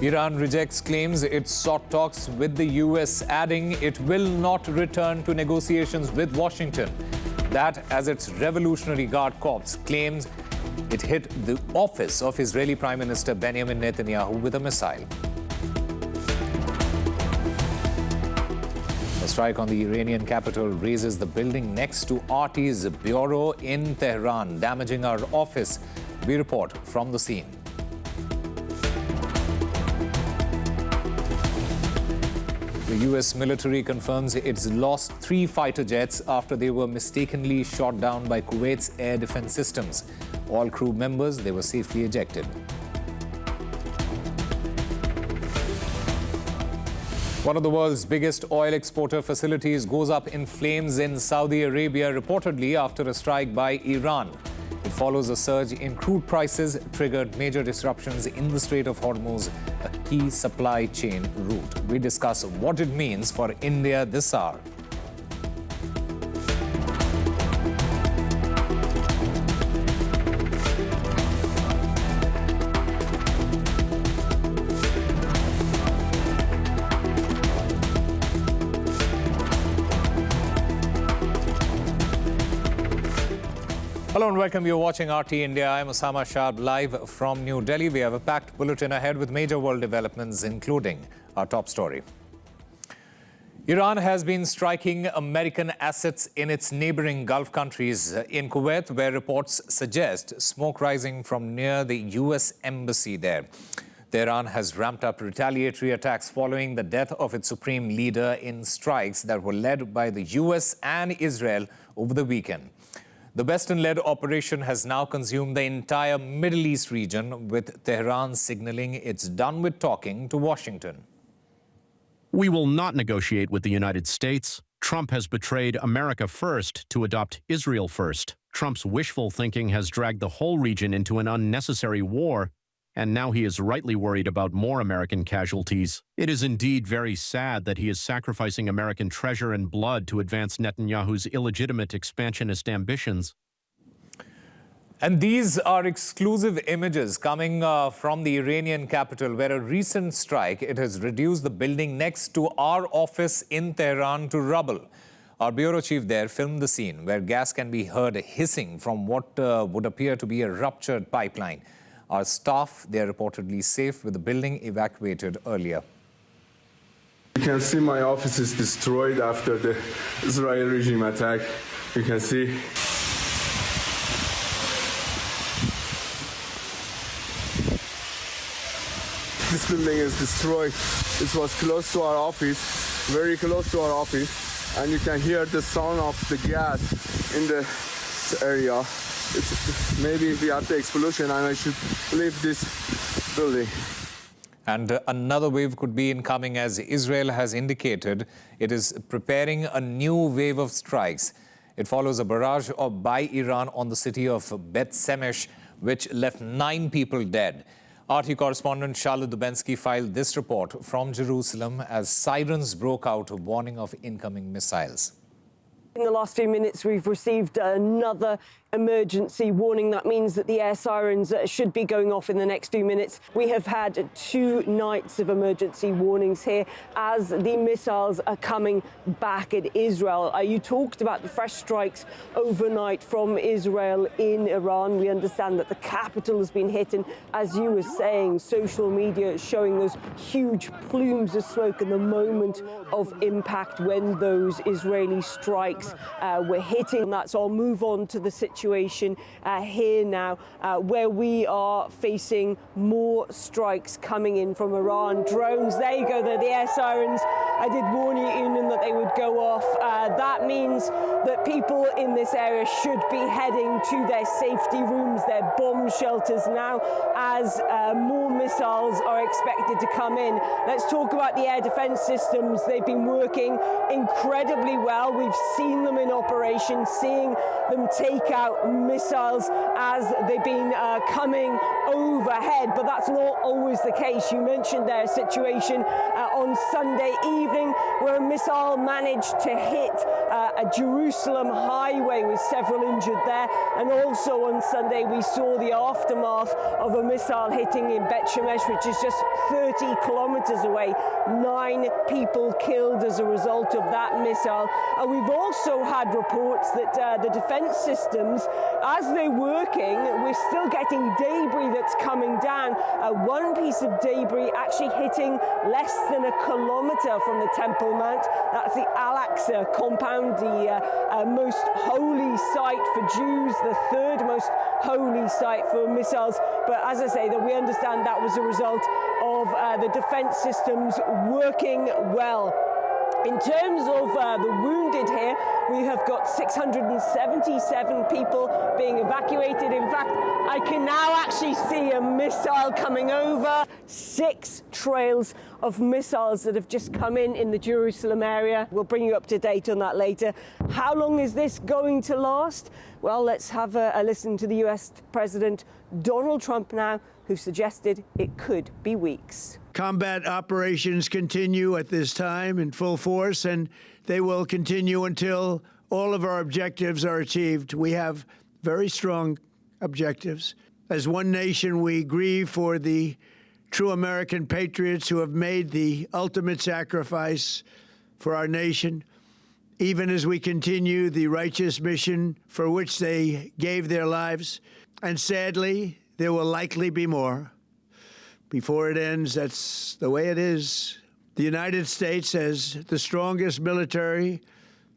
Iran rejects claims it sought talks with the US, adding it will not return to negotiations with Washington. That as its Revolutionary Guard Corps claims it hit the office of Israeli Prime Minister Benjamin Netanyahu with a missile. A strike on the Iranian capital razes the building next to RT's bureau in Tehran, damaging our office. We report from the scene. The US military confirms it's lost 3 fighter jets after they were mistakenly shot down by Kuwait's air defense systems. All crew members, they were safely ejected. One of the world's biggest oil exporter facilities goes up in flames in Saudi Arabia, reportedly after a strike by Iran. It follows a surge in crude prices, triggered major disruptions in the Strait of Hormuz, a key supply chain route. We discuss what it means for India this hour. Hello and welcome. You're watching RT India. I'm Osama Shab, live from New Delhi. We have a packed bulletin ahead with major world developments, including our top story. Iran has been striking American assets in its neighboring Gulf countries. In Kuwait, where reports suggest smoke rising from near the US embassy there. Tehran has ramped up retaliatory attacks following the death of its supreme leader in strikes that were led by the US and Israel over the weekend. The Western-led operation has now consumed the entire Middle East region, with Tehran signaling it's done with talking to Washington. We will not negotiate with the United States. Trump has betrayed America first to adopt Israel first. Trump's wishful thinking has dragged the whole region into an unnecessary war, and now he is rightly worried about more American casualties. It is indeed very sad that he is sacrificing American treasure and blood to advance Netanyahu's illegitimate expansionist ambitions. And these are exclusive images coming from the Iranian capital, where a recent strike, it has reduced the building next to our office in Tehran to rubble. Our bureau chief there filmed the scene where gas can be heard hissing from what would appear to be a ruptured pipeline. Our staff, they are reportedly safe with the building evacuated earlier. You can see my office is destroyed after the Israeli regime attack. You can see. This building is destroyed. It was close to our office, very close to our office, and you can hear the sound of the gas in the area. Maybe we have the explosion and I should leave this building. And another wave could be incoming, as Israel has indicated it is preparing a new wave of strikes. It follows a barrage by Iran on the city of Beth Shemesh, which left 9 people dead. RT correspondent Charlotte Dubensky filed this report from Jerusalem as sirens broke out, warning of incoming missiles. In the last few minutes, we've received another emergency warning. That means that the air sirens should be going off in the next few minutes. We have had 2 nights of emergency warnings here as the missiles are coming back at Israel. You talked about the fresh strikes overnight from Israel in Iran. We understand that the capital has been hit, and as you were saying, social media is showing those huge plumes of smoke in the moment of impact when those Israeli strikes were hitting. So I'll move on to the situation here now, where we are facing more strikes coming in from Iran. Drones, there you go, they're the air sirens. I did warn you, Unan, that they would go off. That means that people in this area should be heading to their safety rooms, their bomb shelters now, as more missiles are expected to come in. Let's talk about the air defense systems. They've been working incredibly well. We've seen them in operation, seeing them take out missiles as they've been coming overhead, but that's not always the case. You mentioned their situation on Sunday evening where a missile managed to hit a Jerusalem highway with several injured there, and also on Sunday we saw the aftermath of a missile hitting in Bet Shemesh, which is just 30 kilometers away. 9 people killed as a result of that missile. We've also had reports that the defense systems, as they're working, we're still getting debris that's coming down. One piece of debris actually hitting less than a kilometer from the Temple Mount. That's the Al-Aqsa compound, the most holy site for Jews, the third most holy site for missiles. But as I say, that we understand that was a result of the defense systems working well. In terms of the wounded here, we have got 677 people being evacuated. In fact, I can now actually see a missile coming over. 6 trails of missiles that have just come in the Jerusalem area. We'll bring you up to date on that later. How long is this going to last? Well, let's have a listen to the US President Donald Trump now, who suggested it could be weeks. Combat operations continue at this time in full force, and they will continue until all of our objectives are achieved. We have very strong objectives. As one nation, we grieve for the true American patriots who have made the ultimate sacrifice for our nation, even as we continue the righteous mission for which they gave their lives. And sadly, there will likely be more. Before it ends, that's the way it is. The United States has the strongest military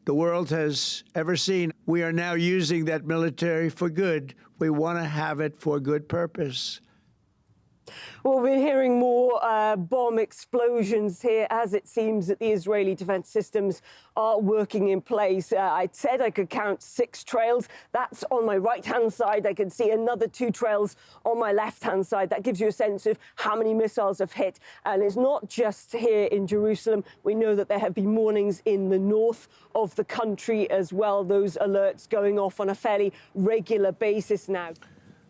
the world has ever seen. We are now using that military for good. We want to have it for good purpose. Well, we're hearing more bomb explosions here as it seems that the Israeli defense systems are working in place. I said I could count 6 trails. That's on my right-hand side. I can see another 2 trails on my left-hand side. That gives you a sense of how many missiles have hit. And it's not just here in Jerusalem. We know that there have been warnings in the north of the country as well. Those alerts going off on a fairly regular basis now.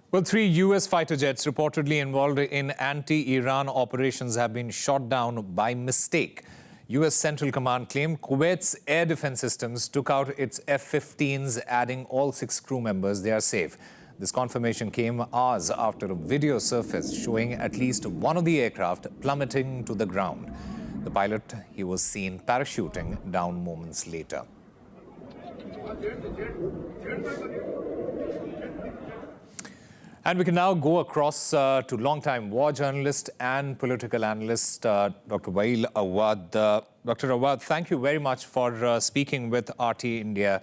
Well, 3 U.S. fighter jets reportedly involved in anti-Iran operations have been shot down by mistake. U.S. Central Command claimed Kuwait's air defense systems took out its F-15s, adding all 6 crew members. They are safe. This confirmation came hours after a video surfaced showing at least one of the aircraft plummeting to the ground. The pilot, he was seen parachuting down moments later. And we can now go across to longtime war journalist and political analyst, Dr. Wael Awad. Dr. Awad, thank you very much for speaking with RT India.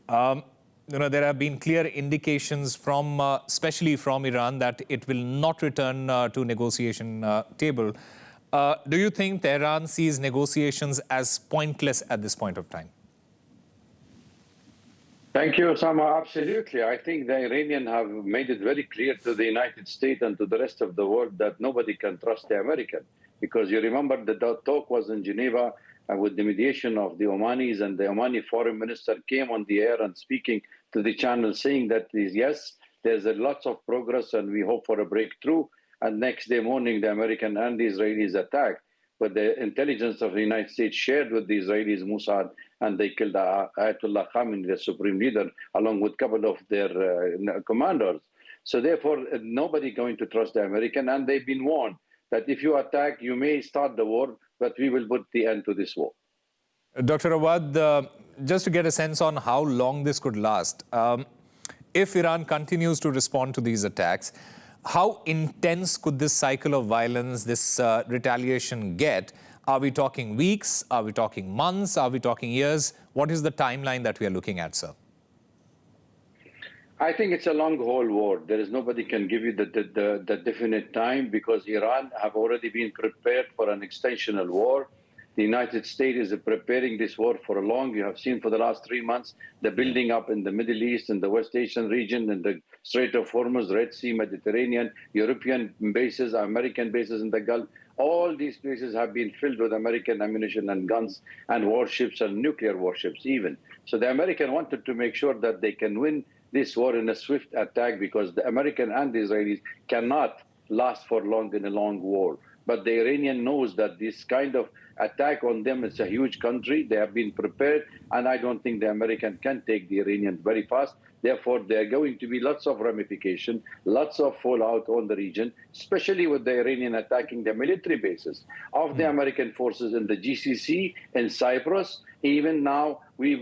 There have been clear indications from, especially from Iran, that it will not return to negotiation table. Do you think Tehran sees negotiations as pointless at this point of time? Thank you, Osama. Absolutely. I think the Iranians have made it very clear to the United States and to the rest of the world that nobody can trust the American. Because you remember the talk was in Geneva with the mediation of the Omanis, and the Omani foreign minister came on the air and speaking to the channel saying that, yes, there's a lots of progress and we hope for a breakthrough. And next day morning, the American and the Israelis attacked. But the intelligence of the United States shared with the Israelis, Mossad, and they killed Ayatollah Khamenei, the supreme leader, along with a couple of their commanders. So therefore, nobody going to trust the American, and they've been warned that if you attack, you may start the war, but we will put the end to this war. Dr. Awad, just to get a sense on how long this could last, if Iran continues to respond to these attacks, how intense could this cycle of violence, this retaliation get? Are we talking weeks? Are we talking months? Are we talking years? What is the timeline that we are looking at, sir? I think it's a long-haul war. There is nobody can give you the definite time, because Iran have already been prepared for an extensional war. The United States is preparing this war for long. You have seen for the last 3 months the building up in the Middle East, in the West Asian region, in the Strait of Hormuz, Red Sea, Mediterranean, European bases, American bases in the Gulf. All these places have been filled with American ammunition and guns and warships and nuclear warships even. So the American wanted to make sure that they can win this war in a swift attack, because the American and the Israelis cannot last for long in a long war. But the Iranian knows that this kind of attack on them, it's a huge country. They have been prepared, and I don't think the American can take the Iranians very fast. Therefore, there are going to be lots of ramification, lots of fallout on the region, especially with the Iranian attacking the military bases of the American forces in the GCC, in Cyprus. Even now, we're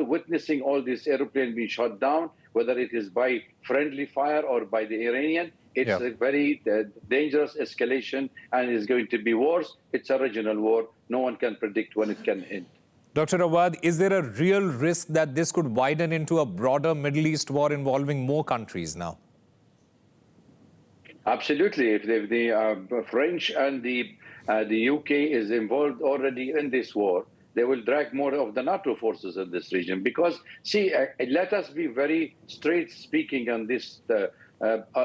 witnessing all these airplanes being shot down, whether it is by friendly fire or by the Iranian. It's a very dangerous escalation, and it's going to be worse. It's a regional war. No one can predict when it can end. Dr. Awad, is there a real risk that this could widen into a broader Middle East war involving more countries now? Absolutely. If the French and the UK is involved already in this war, they will drag more of the NATO forces in this region. Because, see, let us be very straight speaking on this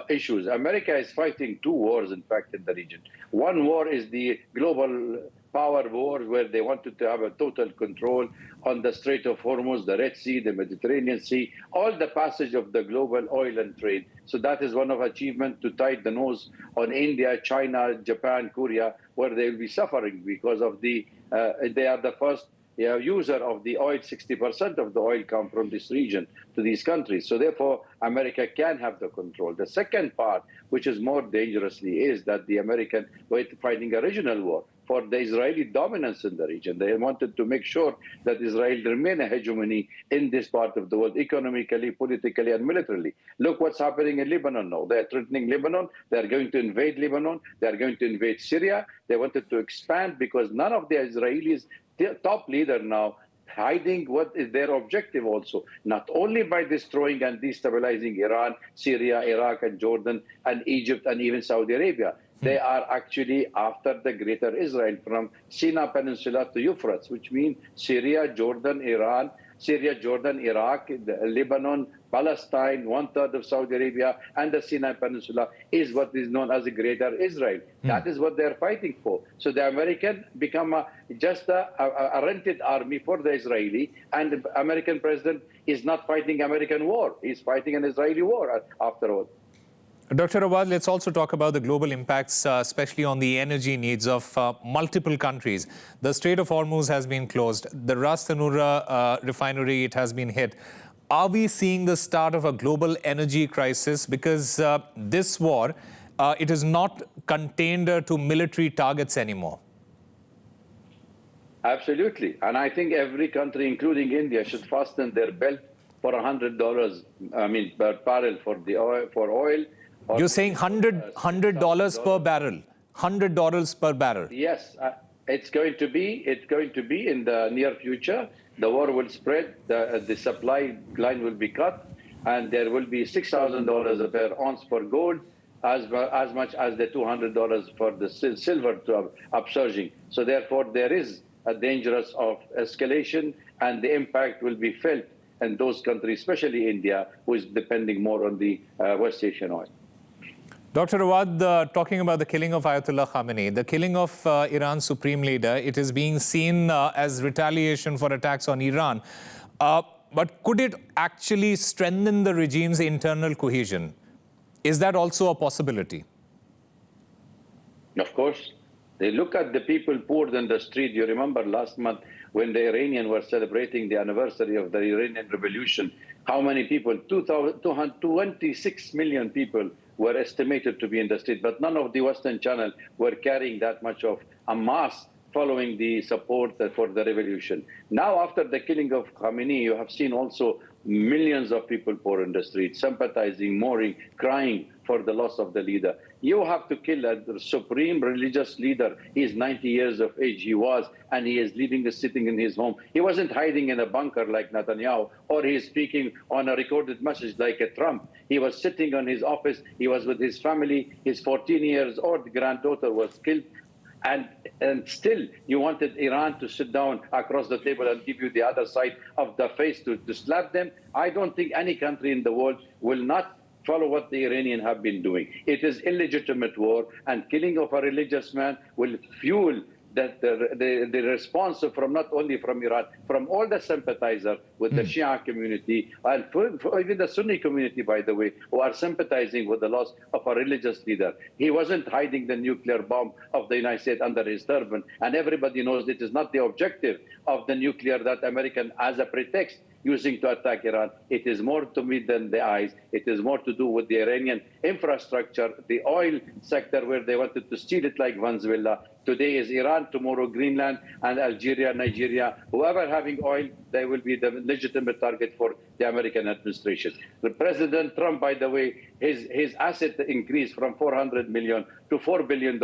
issues. America is fighting two wars, in fact, in the region. One war is the global power war, where they wanted to have a total control on the Strait of Hormuz, the Red Sea, the Mediterranean Sea, all the passage of the global oil and trade. So that is one of achievement, to tie the nose on India, China, Japan, Korea, where they will be suffering because of the they are the first user of the oil. 60% of the oil come from this region to these countries. So therefore, America can have the control. The second part, which is more dangerously, is that the American were fighting a regional war for the Israeli dominance in the region. They wanted to make sure that Israel remain a hegemony in this part of the world, economically, politically, and militarily. Look what's happening in Lebanon now. They're threatening Lebanon. They're going to invade Lebanon. They're going to invade Syria. They wanted to expand, because none of the Israelis, the top leader now, hiding what is their objective also, not only by destroying and destabilizing Iran, Syria, Iraq, and Jordan, and Egypt, and even Saudi Arabia. They are actually after the greater Israel, from Sinai Peninsula to Euphrates, which means Syria, Jordan, Iran, Syria, Jordan, Iraq, Lebanon, Palestine, 1/3 of Saudi Arabia, and the Sinai Peninsula is what is known as the greater Israel. That is what they're fighting for. So the American become just a rented army for the Israeli, and the American president is not fighting American war. He's fighting an Israeli war after all. Dr. Awad, let's also talk about the global impacts, especially on the energy needs of multiple countries. The Strait of Hormuz has been closed. The Ras Tanura refinery, it has been hit. Are we seeing the start of a global energy crisis? Because this war, it is not contained to military targets anymore. Absolutely. And I think every country, including India, should fasten their belt for $100, per barrel for oil. You're saying $100 per barrel, $100 per barrel. Yes, it's going to be in the near future. The war will spread, the supply line will be cut, and there will be $6,000 per ounce for gold, as much as the $200 for the silver to upsurging. So therefore, there is a dangerous of escalation, and the impact will be felt in those countries, especially India, who is depending more on the West Asian oil. Dr. Awad, talking about the killing of Ayatollah Khamenei, the killing of Iran's supreme leader, it is being seen as retaliation for attacks on Iran. But could it actually strengthen the regime's internal cohesion? Is that also a possibility? Of course. They look at the people poured in the street. You remember last month when the Iranians were celebrating the anniversary of the Iranian Revolution, how many people, 26 million people were estimated to be in the street, but none of the Western channel were carrying that much of a mass following the support for the revolution. Now, after the killing of Khamenei, you have seen also millions of people pour in the streets, sympathizing, mourning, crying for the loss of the leader. You have to kill a supreme religious leader. He is 90 years of age, he was, and he is sitting in his home. He wasn't hiding in a bunker like Netanyahu, or he is speaking on a recorded message like a Trump. He was sitting on his office, he was with his family, his 14 years old granddaughter was killed. And still, you wanted Iran to sit down across the table and give you the other side of the face to slap them. I don't think any country in the world will not follow what the Iranians have been doing. It is illegitimate war, and killing of a religious man will fuel that the response from not only from Iran, from all the sympathizers with the Shia community, and for even the Sunni community, by the way, who are sympathizing with the loss of a religious leader. He wasn't hiding the nuclear bomb of the United States under his turban, and everybody knows it is not the objective of the nuclear that American as a pretext using to attack Iran. It is more to me than the eyes. It is more to do with the Iranian infrastructure, the oil sector, where they wanted to steal it like Venezuela. Today is Iran, tomorrow Greenland and Algeria, Nigeria. Whoever having oil, they will be the legitimate target for the American administration. The President Trump, by the way, his asset increased from $400 million to $4 billion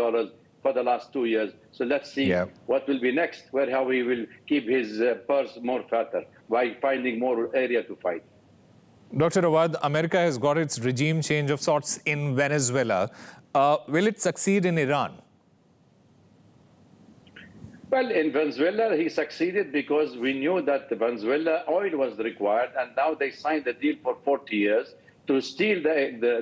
for the last 2 years. So let's see what will be next, how he will keep his purse more fatter by finding more area to fight. Dr. Awad, America has got its regime change of sorts in Venezuela. Will it succeed in Iran? Well, in Venezuela, he succeeded because we knew that the Venezuela oil was required, and now they signed a deal for 40 years to steal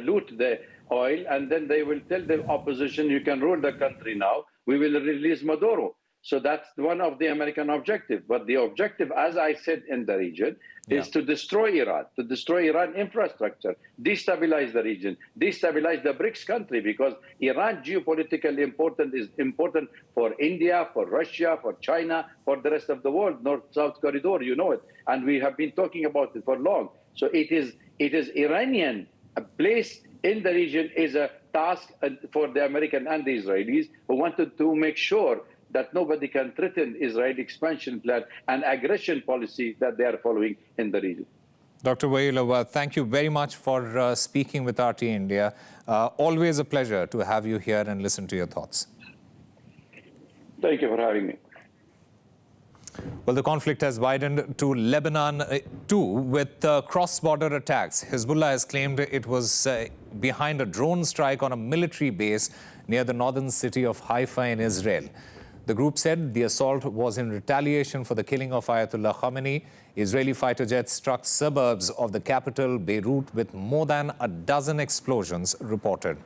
loot the oil, and then they will tell the opposition, you can rule the country now, we will release Maduro. So that's one of the American objectives. But the objective, as I said in the region, is to destroy Iran infrastructure, destabilize the region, destabilize the BRICS country, because Iran geopolitically is important for India, for Russia, for China, for the rest of the world, North-South corridor, you know it. And we have been talking about it for long. So it is Iranian place in the region is a task for the American and the Israelis, who wanted to make sure that nobody can threaten Israeli expansion plan and aggression policy that they are following in the region. Dr. Wael Awad, thank you very much for speaking with RT India. Always a pleasure to have you here and listen to your thoughts. Thank you for having me. Well, the conflict has widened to Lebanon too, with cross-border attacks. Hezbollah has claimed it was behind a drone strike on a military base near the northern city of Haifa in Israel. The group said the assault was in retaliation for the killing of Ayatollah Khamenei. Israeli fighter jets struck suburbs of the capital, Beirut, with more than a dozen explosions reported.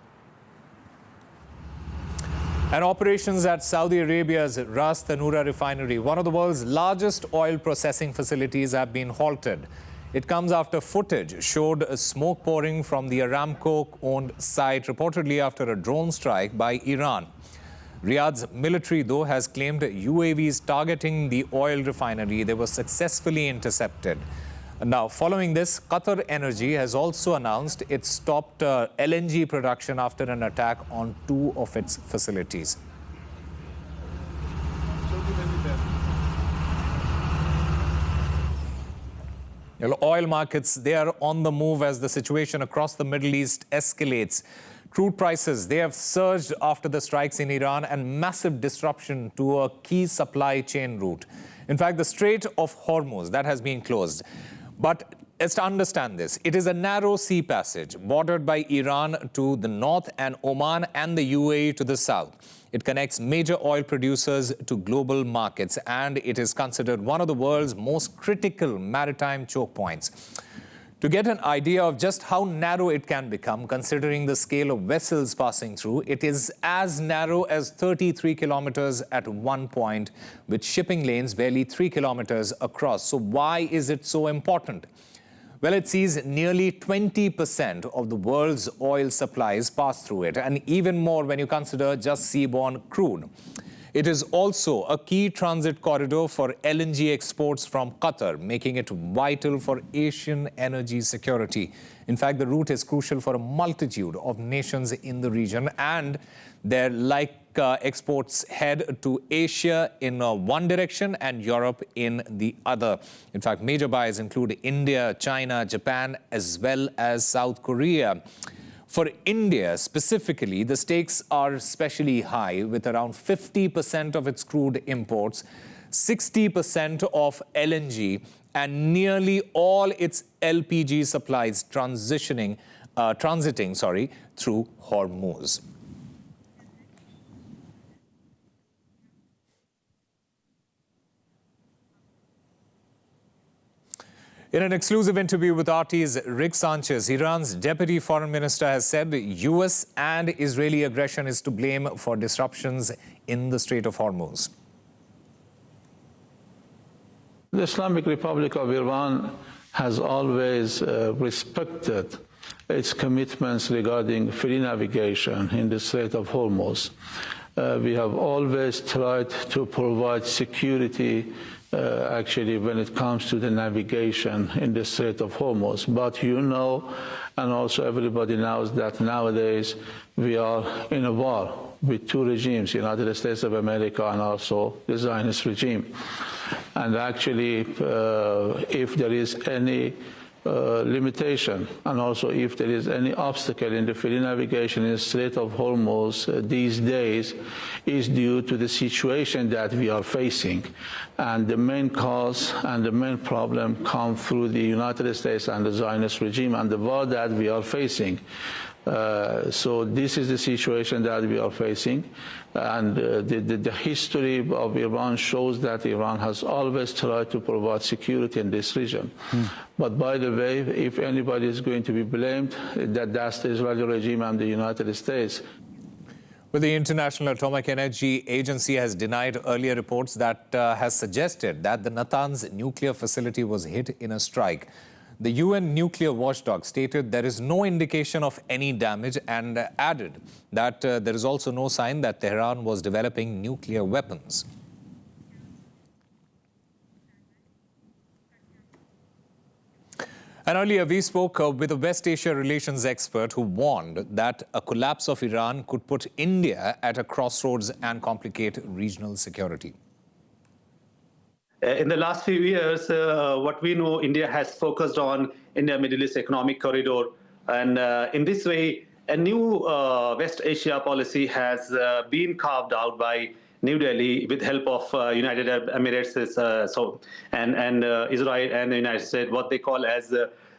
And operations at Saudi Arabia's Ras Tanura refinery, one of the world's largest oil processing facilities, have been halted. It comes after footage showed smoke pouring from the Aramco-owned site, reportedly after a drone strike by Iran. Riyadh's military, though, has claimed UAVs targeting the oil refinery. They were successfully intercepted. Now, following this, Qatar Energy has also announced it stopped LNG production after an attack on 2 of its facilities. Oil markets, they are on the move as the situation across the Middle East escalates. Crude prices, they have surged after the strikes in Iran and massive disruption to a key supply chain route. In fact, the Strait of Hormuz, that has been closed. But let's understand this. It is a narrow sea passage bordered by Iran to the north and Oman and the UAE to the south. It connects major oil producers to global markets, and it is considered one of the world's most critical maritime choke points. To get an idea of just how narrow it can become, considering the scale of vessels passing through, it is as narrow as 33 kilometers at one point, with shipping lanes barely 3 kilometers across. So why is it so important? Well, it sees nearly 20% of the world's oil supplies pass through it, and even more when you consider just seaborne crude. It is also a key transit corridor for LNG exports from Qatar, making it vital for Asian energy security. In fact, the route is crucial for a multitude of nations in the region, and their exports head to Asia in one direction and Europe in the other. In fact, major buyers include India, China, Japan, as well as South Korea. For India specifically, the stakes are especially high, with around 50% of its crude imports, 60% of LNG, and nearly all its LPG supplies transiting through Hormuz. In an exclusive interview with RT's Rick Sanchez, Iran's deputy foreign minister has said the US and Israeli aggression is to blame for disruptions in the Strait of Hormuz. The Islamic Republic of Iran has always respected its commitments regarding free navigation in the Strait of Hormuz. We have always tried to provide security actually when it comes to the navigation in the Strait of Hormuz. But you know, and also everybody knows, that nowadays we are in a war with two regimes, United States of America and also the Zionist regime. And actually, if there is any limitation, and also if there is any obstacle in the free navigation in the Strait of Hormuz these days, is due to the situation that we are facing. And the main cause and the main problem come through the United States and the Zionist regime and the war that we are facing. So this is the situation that we are facing, and the history of Iran shows that Iran has always tried to provide security in this region. But by the way, if anybody is going to be blamed, that's the Israeli regime and the United States. But the International Atomic Energy Agency has denied earlier reports that has suggested that the Natanz nuclear facility was hit in a strike. The UN nuclear watchdog stated there is no indication of any damage and added that there is also no sign that Tehran was developing nuclear weapons. And earlier we spoke with a West Asia relations expert who warned that a collapse of Iran could put India at a crossroads and complicate regional security. In the last few years, what we know, India has focused on India-Middle East economic corridor. And in this way, a new West Asia policy has been carved out by New Delhi with help of United Arab Emirates and Israel and the United States, what they call as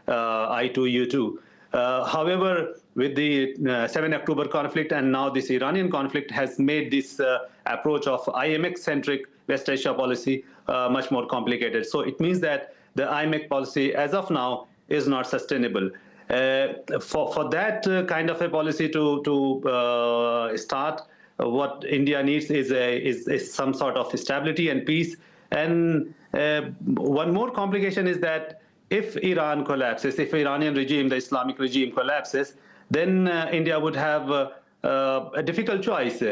I2U2. However, with the 7 October conflict and now this Iranian conflict has made this approach of IMEC-centric West Asia policy much more complicated. So it means that the IMEC policy as of now is not sustainable. For that kind of a policy to start, what India needs is some sort of stability and peace. And one more complication is that if Iran collapses, if Iranian regime, the Islamic regime collapses, then India would have a difficult choice.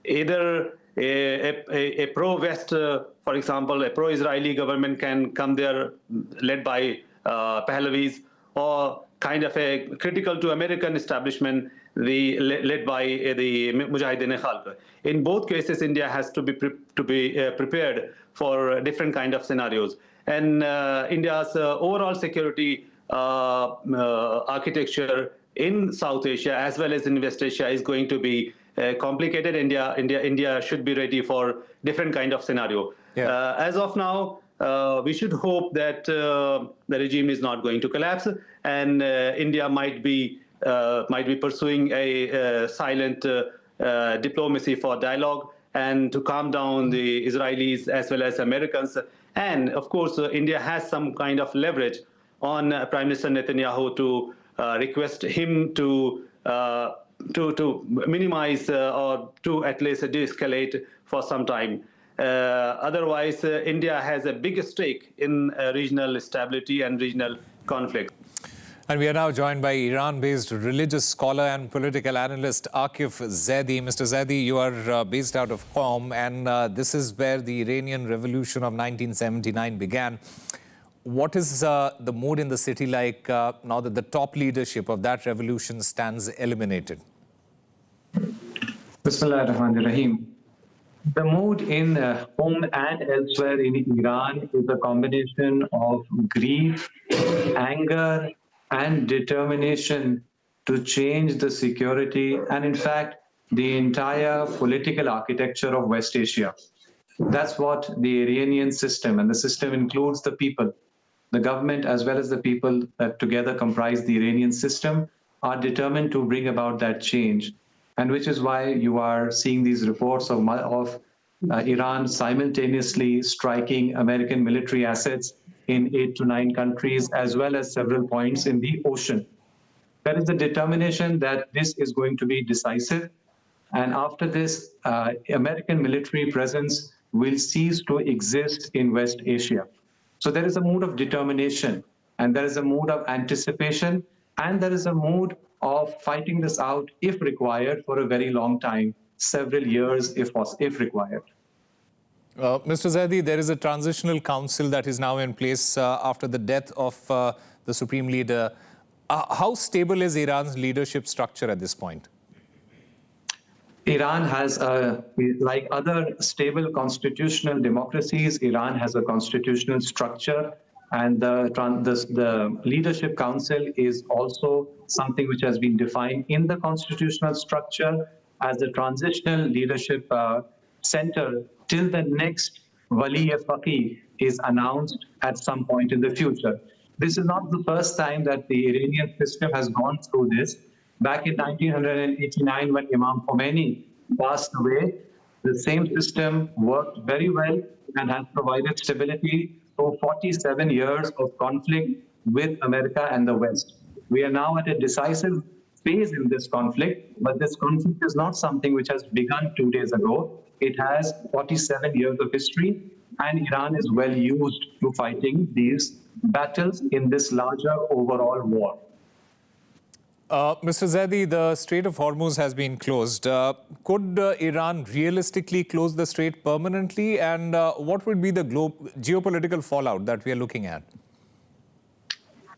Either a pro-West, for example, a pro-Israeli government can come there led by Pahlavis, or kind of a critical to American establishment, led by the Mujahideen-e-Khalq. In both cases, India has to be prepared for different kind of scenarios. And India's overall security architecture in South Asia as well as in West Asia is going to be complicated. India should be ready for different kind of scenario. Yeah. As of now, we should hope that the regime is not going to collapse, and India might be pursuing a silent diplomacy for dialogue and to calm down the Israelis as well as Americans. And of course, India has some kind of leverage on Prime Minister Netanyahu to request him to minimize or to at least de-escalate for some time. Otherwise, India has a big stake in regional stability and regional conflict. And we are now joined by Iran-based religious scholar and political analyst Akif Zaidi. Mr. Zaidi, you are based out of Qom, and this is where the Iranian Revolution of 1979 began. What is the mood in the city like now that the top leadership of that revolution stands eliminated? Bismillah ar-Rahman ar-Rahim. The mood in Qom and elsewhere in Iran is a combination of grief, anger, and determination to change the security and, in fact, the entire political architecture of West Asia. That's what the Iranian system, and the system includes the people, the government as well as the people that together comprise the Iranian system, are determined to bring about that change. And which is why you are seeing these reports of Iran simultaneously striking American military assets in 8 to 9 countries, as well as several points in the ocean. There is a determination that this is going to be decisive. And after this, American military presence will cease to exist in West Asia. So there is a mood of determination, and there is a mood of anticipation, and there is a mood of fighting this out if required for a very long time, several years if required. Mr. Zaidi, there is a transitional council that is now in place after the death of the supreme leader. How stable is Iran's leadership structure at this point? Iran has, like other stable constitutional democracies, Iran has a constitutional structure, and the Leadership Council is also something which has been defined in the constitutional structure as a transitional leadership center till the next Wali-e-Faqih is announced at some point in the future. This is not the first time that the Iranian system has gone through this. Back in 1989, when Imam Khomeini passed away, the same system worked very well and has provided stability for 47 years of conflict with America and the West. We are now at a decisive phase in this conflict, but this conflict is not something which has begun 2 days ago. It has 47 years of history, and Iran is well used to fighting these battles in this larger overall war. Mr. Zaidi, the Strait of Hormuz has been closed. Could Iran realistically close the strait permanently? And what would be the geopolitical fallout that we are looking at?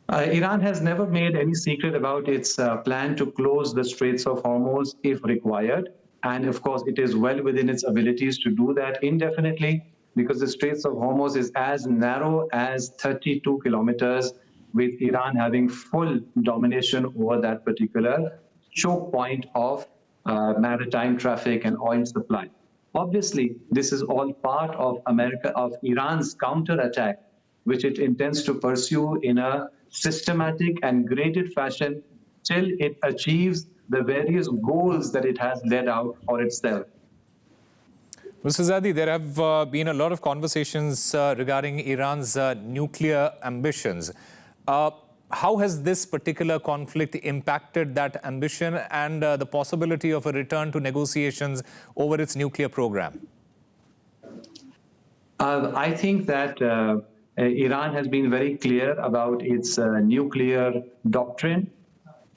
Iran has never made any secret about its plan to close the Straits of Hormuz if required. And of course, it is well within its abilities to do that indefinitely, because the Straits of Hormuz is as narrow as 32 kilometers, with Iran having full domination over that particular choke point of maritime traffic and oil supply. Obviously, this is all part of Iran's counterattack, which it intends to pursue in a systematic and graded fashion till it achieves the various goals that it has laid out for itself. Mr. Zaidi, there have been a lot of conversations regarding Iran's nuclear ambitions. How has this particular conflict impacted that ambition and the possibility of a return to negotiations over its nuclear program? I think that Iran has been very clear about its nuclear doctrine.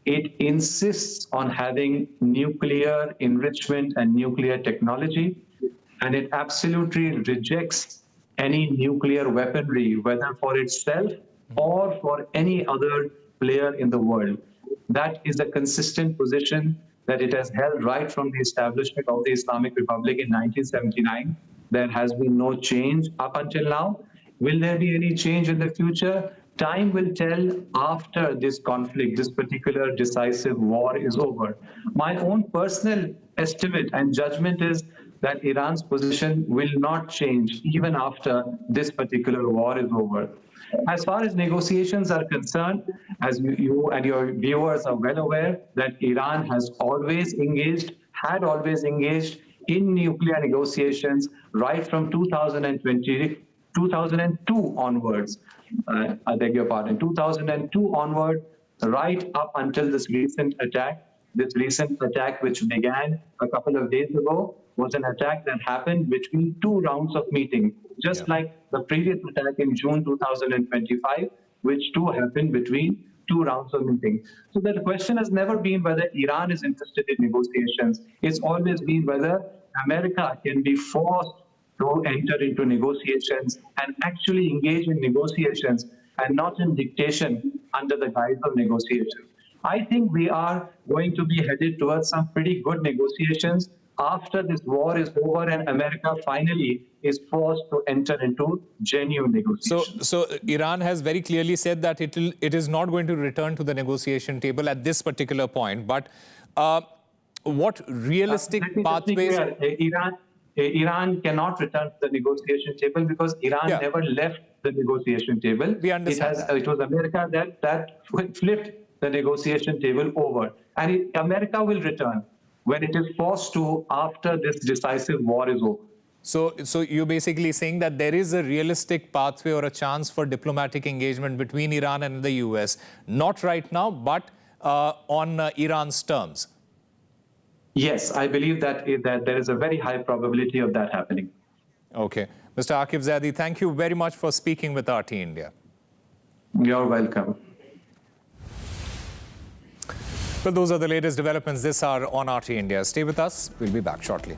It insists on having nuclear enrichment and nuclear technology, and it absolutely rejects any nuclear weaponry, whether for itself or for any other player in the world. That is a consistent position that it has held right from the establishment of the Islamic Republic in 1979. There has been no change up until now. Will there be any change in the future? Time will tell after this conflict, this particular decisive war is over. My own personal estimate and judgment is that Iran's position will not change even after this particular war is over. As far as negotiations are concerned, as you and your viewers are well aware, that Iran has always engaged, had always engaged in nuclear negotiations right from 2002 onwards. I beg your pardon, 2002 onward, right up until this recent attack. This recent attack, which began a couple of days ago, was an attack that happened between 2 rounds of meeting, just like the previous attack in June 2025, which too happened between 2 rounds of meeting. So the question has never been whether Iran is interested in negotiations. It's always been whether America can be forced to enter into negotiations and actually engage in negotiations and not in dictation under the guise of negotiations. I think we are going to be headed towards some pretty good negotiations after this war is over and America finally is forced to enter into genuine negotiations. So Iran has very clearly said that it is not going to return to the negotiation table at this particular point. But what realistic pathways? Iran cannot return to the negotiation table because Iran never left the negotiation table. We understand It was America that flipped the negotiation table over. And America will return when it is forced to after this decisive war is over. So you're basically saying that there is a realistic pathway or a chance for diplomatic engagement between Iran and the US, not right now, but on Iran's terms. Yes, I believe that there is a very high probability of that happening. Okay. Mr. Aqib Zaidi, thank you very much for speaking with RT India. You're welcome. Well, those are the latest developments this hour on RT India. Stay with us. We'll be back shortly.